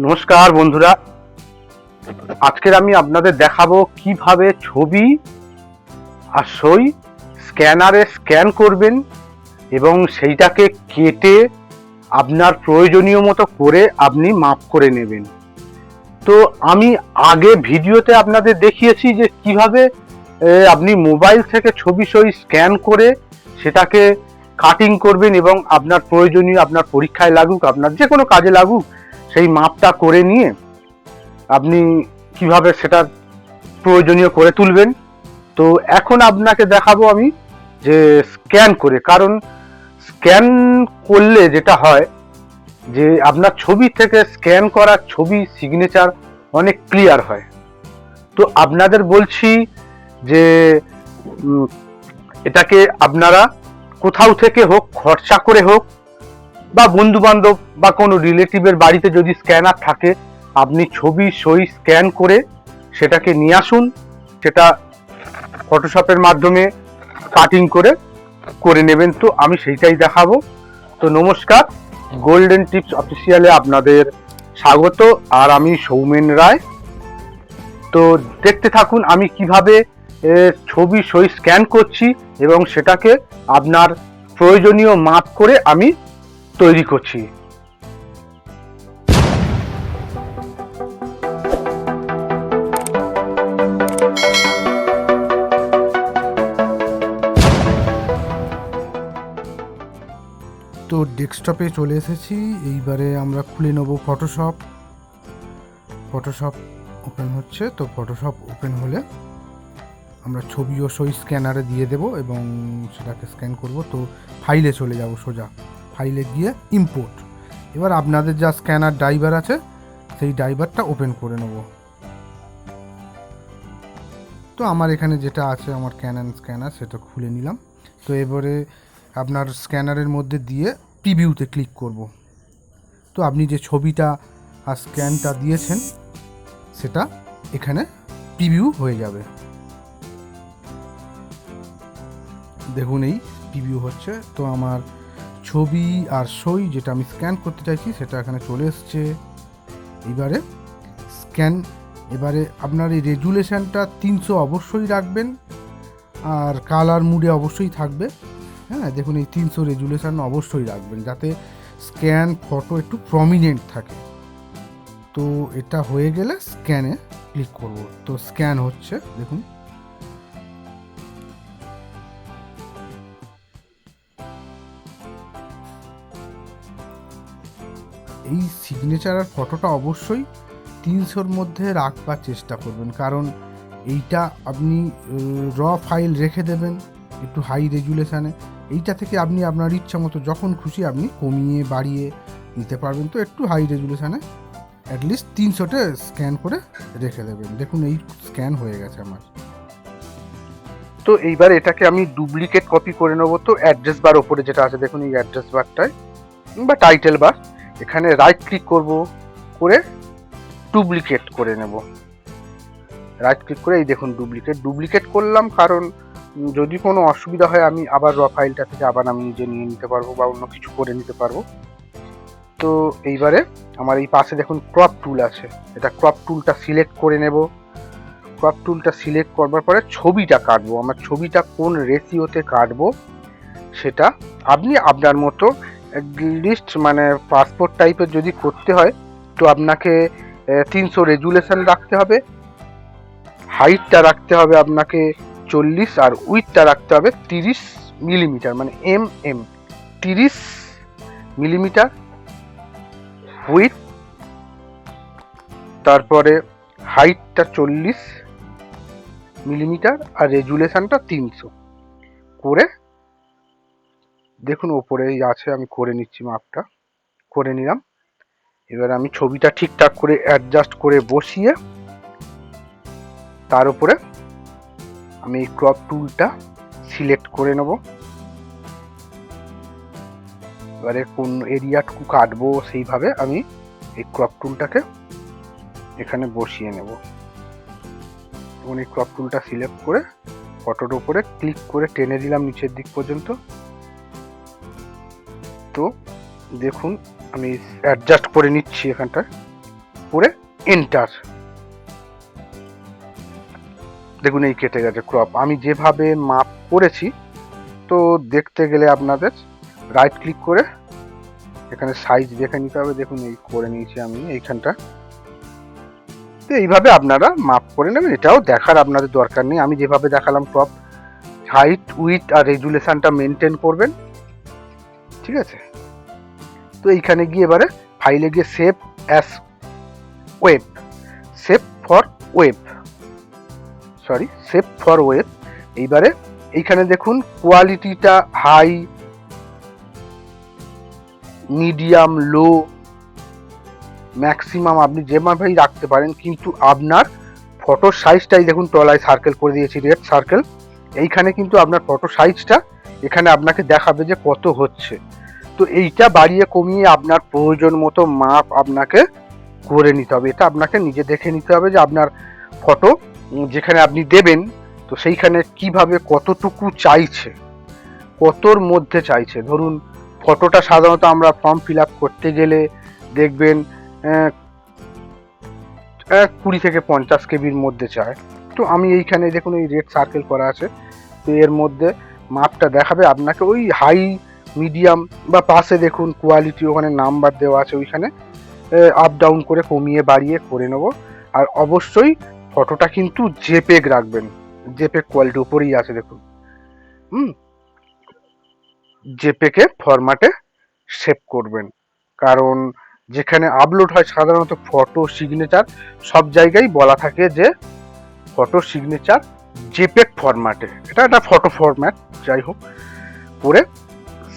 নমস্কার বন্ধুরা, আজকের আমি আপনাদের দেখাবো কিভাবে ছবি আর সই স্ক্যানারে স্ক্যান করবেন এবং সেইটাকে কেটে আপনার প্রয়োজনীয় মতো করে আপনি মাপ করে নেবেন। তো আমি আগে ভিডিওতে আপনাদের দেখিয়েছি যে কিভাবে আপনি মোবাইল থেকে ছবি সই স্ক্যান করে সেটাকে কাটিং করবেন এবং আপনার প্রয়োজনীয়, আপনার পরীক্ষায় লাগুক, আপনার যে কোনো কাজে লাগুক, সেই মাপটা করে নিয়ে আপনি কিভাবে সেটা প্রয়োজনীয় করে তুলবেন। তো এখন আপনাকে দেখাবো আমি যে স্ক্যান করে, কারণ স্ক্যান করলে যেটা হয় যে আপনার ছবি থেকে স্ক্যান করা ছবি সিগনেচার অনেক ক্লিয়ার হয়। তো আপনাদের বলছি যে এটাকে আপনারা কোথাও থেকে হোক, খরচা করে হোক, বা বন্ধু বান্ধব বা কোনো রিলেটিভের বাড়িতে যদি স্ক্যানার থাকে, আপনি ছবি সই স্ক্যান করে সেটাকে নিয়ে আসুন, সেটা ফটোশপের মাধ্যমে কাটিং করে করে নেবেন। তো আমি সেইটাই দেখাবো। তো নমস্কার, গোল্ডেন টিপস অফিসিয়ালে আপনাদের স্বাগত। আর আমি সৌমেন রায়। তো দেখতে থাকুন আমি কিভাবে ছবি সই স্ক্যান করছি এবং সেটাকে আপনার প্রয়োজনীয় মাপ করে আমি তৈরি করছি। তো ডেস্কটপে চলে এসেছি। এইবারে আমরা খুলে নেব ফটোশপ ওপেন হচ্ছে। তো ফটোশপ ওপেন হলে আমরা ছবি ও সই স্ক্যানারে দিয়ে দেব এবং সেটাকে স্ক্যান করব। তো ফাইলে চলে যাব, সোজা ফাইলে গিয়ে ইম্পোর্ট। এবার আপনাদের যা স্ক্যানার ড্রাইভার আছে সেই ড্রাইভারটা ওপেন করে নেব। তো আমার এখানে যেটা আছে, আমার ক্যানন স্ক্যানার, সেটা খুলে নিলাম। তো এবারে আপনার স্ক্যানারের মধ্যে দিয়ে প্রিভিউতে ক্লিক করব। তো আপনি যে ছবিটা আর স্ক্যানটা দিয়েছেন সেটা এখানে প্রিভিউ হয়ে যাবে। দেখুন এই প্রিভিউ হচ্ছে। তো আমার ছবি আর সই যেটা আমি স্ক্যান করতে চাইছি সেটা এখানে চলে এসছে। এবারে আপনার এই রেজুলেশনটা 300 অবশ্যই রাখবেন, আর কালার মুডে অবশ্যই থাকবে। হ্যাঁ, দেখুন এই 300 রেজুলেশন অবশ্যই রাখবেন যাতে স্ক্যান ফটো একটু প্রমিনেন্ট থাকে। তো এটা হয়ে গেলে স্ক্যানে ক্লিক করব। তো স্ক্যান হচ্ছে, দেখুন। এই সিগনেচার আর ফটোটা অবশ্যই 300-র মধ্যে রাখবার চেষ্টা করবেন, কারণ এইটা আপনি র ফাইল রেখে দেবেন একটু হাই রেজুলেশানে। এইটা থেকে আপনি আপনার ইচ্ছা মতো যখন খুশি আপনি কমিয়ে বাড়িয়ে নিতে পারবেন। তো একটু হাই রেজুলেশানে অ্যাটলিস্ট 300-তে স্ক্যান করে রেখে দেবেন। দেখুন এই স্ক্যান হয়ে গেছে আমার। তো এইবার এটাকে আমি ডুপ্লিকেট কপি করে নেবো। তো অ্যাড্রেস বার ওপরে যেটা আছে, দেখুন এই অ্যাড্রেস বারটায় বা টাইটেল বার, এখানে রাইট ক্লিক করব, করে ডুপ্লিকেট করে নেব। রাইট ক্লিক করে এই দেখুন ডুপ্লিকেট করলাম, কারণ যদি কোনো অসুবিধা হয় আমি আবার র ফাইলটা থেকে আবার আমি নিজে নিয়ে নিতে পারবো বা অন্য কিছু করে নিতে পারবো। তো এইবারে আমার এই পাশে দেখুন ক্রপ টুল আছে, এটা ক্রপ টুলটা সিলেক্ট করে নেব। ক্রপ টুলটা সিলেক্ট করবার পরে ছবিটা কাটবো। আমার ছবিটা কোন রেশিওতে কাটবো সেটা আপনি আপনার মতো, লিস্ট মানে পাসপোর্ট টাইপের যদি করতে হয় তো আপনাকে 300 রেজুলেশন রাখতে হবে, হাইটটা রাখতে হবে আপনাকে 40, আর উইথটা রাখতে হবে 30 মিলিমিটার, মানে এম 30 মিলিমিটার উইথ, তারপরে হাইটটা 40 মিলিমিটার আর রেজুলেশনটা 300 করে দেখুন ওপরেই আছে, আমি করে নিচ্ছি, মাপটা করে নিলাম। এবার আমি ছবিটা ঠিকঠাক করে অ্যাডজাস্ট করে বসিয়ে তার উপরে আমি এই ক্রপ টুলটা সিলেক্ট করে নেব। এবারে কোন এরিয়াটুকু কাটবো সেইভাবে আমি এই ক্রপ টুলটাকে এখানে বসিয়ে নেব এবং এই ক্রপ টুলটা সিলেক্ট করে ফটোর উপরে ক্লিক করে টেনে দিলাম নিচের দিক পর্যন্ত। তো দেখুন আমি অ্যাডজাস্ট করে নিচ্ছি এখানটায়। করে এন্টার। দেখুন এই কেটে গেছে ক্রপ। আমি যেভাবে মাপ করেছি, তো দেখতে গেলে আপনাদের রাইট ক্লিক করে এখানে সাইজ দেখে নিতে হবে। দেখুন এই করে নিয়েছি আমি এইখানটা। তো এইভাবে আপনারা মাপ করে নেবেন, এটাও দেখার আপনাদের দরকার নেই। আমি যেভাবে দেখালাম ক্রপ, হাইট, উইথ আর রেজুলেশনটা মেনটেন করবেন, ঠিক আছে। তো এইখানে গিয়ে এবারে ফাইলে গিয়ে save as web, save for web, save for web. এইবারে এইখানে দেখুন কোয়ালিটিটা হাই, মিডিয়াম, লো, ম্যাক্সিমাম আপনি যেভাবেই রাখতে পারেন, কিন্তু আপনার ফটোর সাইজটাই দেখুন তলায় সার্কেল করে দিয়েছি, রেড সার্কেল। এইখানে কিন্তু আপনার ফটো সাইজটা এখানে আপনাকে দেখাবে যে কত হচ্ছে। তো এইটা বাড়িয়ে কমিয়ে আপনার প্রয়োজন মতো মাপ আপনাকে করে নিতে হবে। এটা আপনাকে নিজে দেখে নিতে হবে যে আপনার ফটো যেখানে আপনি দেবেন, তো সেইখানে কিভাবে কতটুকু চাইছে, কতর মধ্যে চাইছে। ধরুন ফটোটা সাধারণত আমরা ফর্ম ফিল আপ করতে গেলে দেখবেন 20 থেকে 50 কেবির মধ্যে চায়। তো আমি এইখানে দেখুন এই রেড সার্কেল করা আছে, তো এর মধ্যে মাপটা দেখাবে আপনাকে ওই হাই, মিডিয়াম বা পাশে দেখুন কোয়ালিটি ওখানে নাম্বার দেওয়া আছে, ওইখানে আপ ডাউন করে কমিয়ে বাড়িয়ে করে নেব। আর অবশ্যই ফটোটা কিন্তু জেপেগ রাখবেন, জেপেগ কোয়ালিটি উপরেই আছে দেখুন। জেপেগে ফরম্যাটে সেভ করবেন, কারণ যেখানে আপলোড হয় সাধারণত ফটো সিগনেচার সব জায়গায় বলা থাকে যে ফটো সিগনেচার জেপেগ ফরম্যাটে, এটা একটা ফটো ফরম্যাট। যাই হোক, করে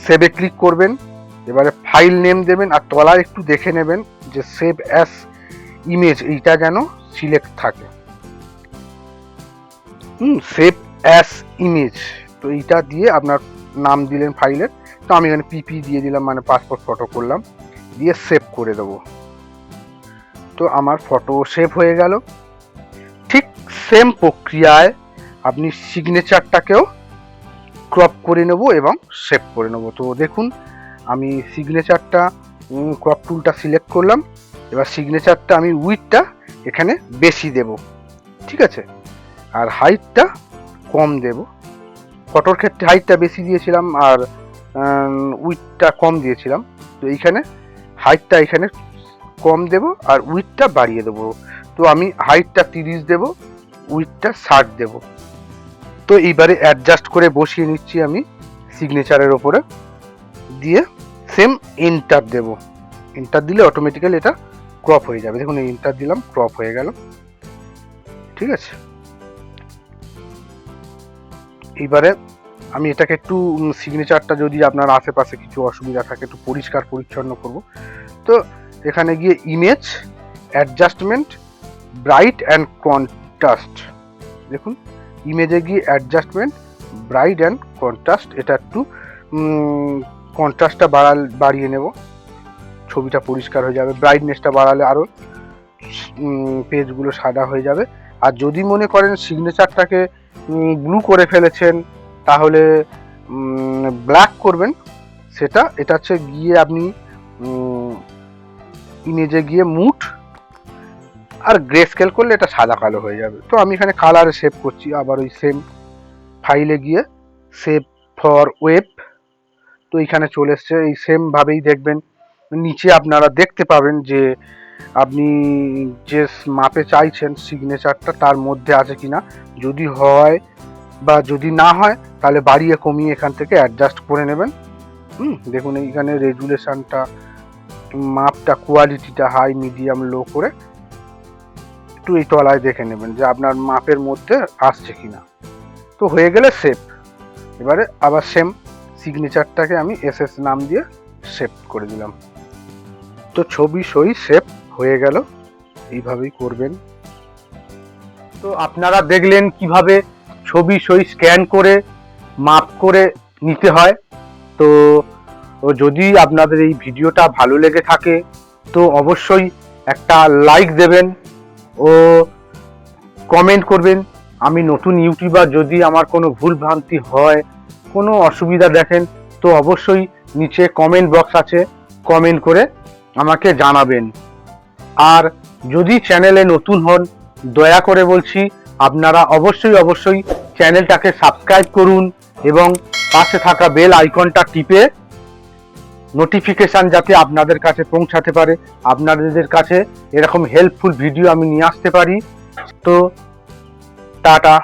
সেভে ক্লিক করবেন। এবারে ফাইল নেম দেবেন আর তলায় একটু দেখে নেবেন যে সেভ অ্যাস ইমেজ, এইটা যেন সিলেক্ট থাকে। সেভ অ্যাস ইমেজ, তো এইটা দিয়ে আপনার নাম দিলেন ফাইলের। তো আমি এখানে পিপি দিয়ে দিলাম, মানে পাসপোর্ট ফটো করলাম, দিয়ে সেভ করে দেবো। তো আমার ফটো সেভ হয়ে গেল। ঠিক সেম প্রক্রিয়ায় আপনি সিগনেচারটাকেও ক্রপ করে নেব এবং সেভ করে নেব। তো দেখুন আমি সিগনেচারটা ক্রপ টুলটা সিলেক্ট করলাম। এবার সিগনেচারটা আমি উইথটা এখানে বেশি দেব, ঠিক আছে, আর হাইটটা কম দেব। ফটোর ক্ষেত্রে হাইটটা বেশি দিয়েছিলাম আর উইথটা কম দিয়েছিলাম। তো এইখানে হাইটটা এখানে কম দেব আর উইথটা বাড়িয়ে দেবো। তো আমি হাইটটা 30 দেব, উইথটা 60 দেব। তো এইবারে অ্যাডজাস্ট করে বসিয়ে নিচ্ছি আমি সিগনেচারের ওপরে, দিয়ে সেম এন্টার দেব। এন্টার দিলে অটোমেটিক্যালি এটা ক্রপ হয়ে যাবে। দেখুন এন্টার দিলাম, ক্রপ হয়ে গেল, ঠিক আছে। এইবারে আমি এটাকে একটু সিগনেচারটা যদি আপনার আশেপাশে কিছু অসুবিধা থাকে একটু পরিষ্কার পরিচ্ছন্ন করব। তো এখানে গিয়ে image, adjustment, bright and contrast, দেখুন ইমেজে গিয়ে অ্যাডজাস্টমেন্ট, ব্রাইট অ্যান্ড কন্ট্রাস্ট, এটা একটু কন্ট্রাস্টটা বাড়িয়ে নেব, ছবিটা পরিষ্কার হয়ে যাবে। ব্রাইটনেসটা বাড়ালে আরও পেজগুলো সাদা হয়ে যাবে। আর যদি মনে করেন সিগনেচারটাকে ব্লু করে ফেলেছেন, তাহলে ব্ল্যাক করবেন। এটা হচ্ছে গিয়ে আপনি ইমেজে গিয়ে মুড আর গ্রে স্কেল করলে এটা সাদা কালো হয়ে যাবে। তো আমি এখানে কালারে সেভ করছি, আবার ওই সেম ফাইলে গিয়ে সেভ ফর ওয়েব। তো এইখানে চলে এসছে, এই সেম ভাবেই দেখবেন নিচে আপনারা দেখতে পাবেন যে আপনি যে মাপে চাইছেন সিগনেচারটা তার মধ্যে আছে কিনা। যদি হয় বা যদি না হয় তাহলে বাড়িয়ে কমিয়ে এখান থেকে অ্যাডজাস্ট করে নেবেন। দেখুন এইখানে রেজুলেশনটা, মাপটা, কোয়ালিটিটা হাই, মিডিয়াম, লো করে একটু এই তলায় দেখে নেবেন যে আপনার মাপের মধ্যে আসছে কিনা। তো হয়ে গেলে সেভ। এবারে আবার সেম সিগনেচারটাকে আমি এসএস নাম দিয়ে সেভ করে দিলাম। তো ছবি সই সেভ হয়ে গেল। এইভাবেই করবেন। তো আপনারা দেখলেন কিভাবে ছবি সই স্ক্যান করে মাপ করে নিতে হয়। তো যদি আপনাদের এই ভিডিওটা ভালো লেগে থাকে তো অবশ্যই একটা লাইক দেবেন ও কমেন্ট করবেন। আমি নতুন ইউটিউবার, যদি আমার কোনো ভুল ভ্রান্তি হয়, কোনো অসুবিধা দেখেন, তো অবশ্যই নিচে কমেন্ট বক্স আছে, কমেন্ট করে আমাকে জানাবেন। আর যদি চ্যানেলে নতুন হন দয়া করে বলছি আপনারা অবশ্যই চ্যানেলটাকে সাবস্ক্রাইব করুন এবং পাশে থাকা বেল আইকনটা টিপে নোটিফিকেশন যাতে আপনাদের কাছে পৌঁছাতে পারে, আপনাদের কাছে এরকম হেল্পফুল ভিডিও আমি নিয়ে আসতে পারি। তো টাটা।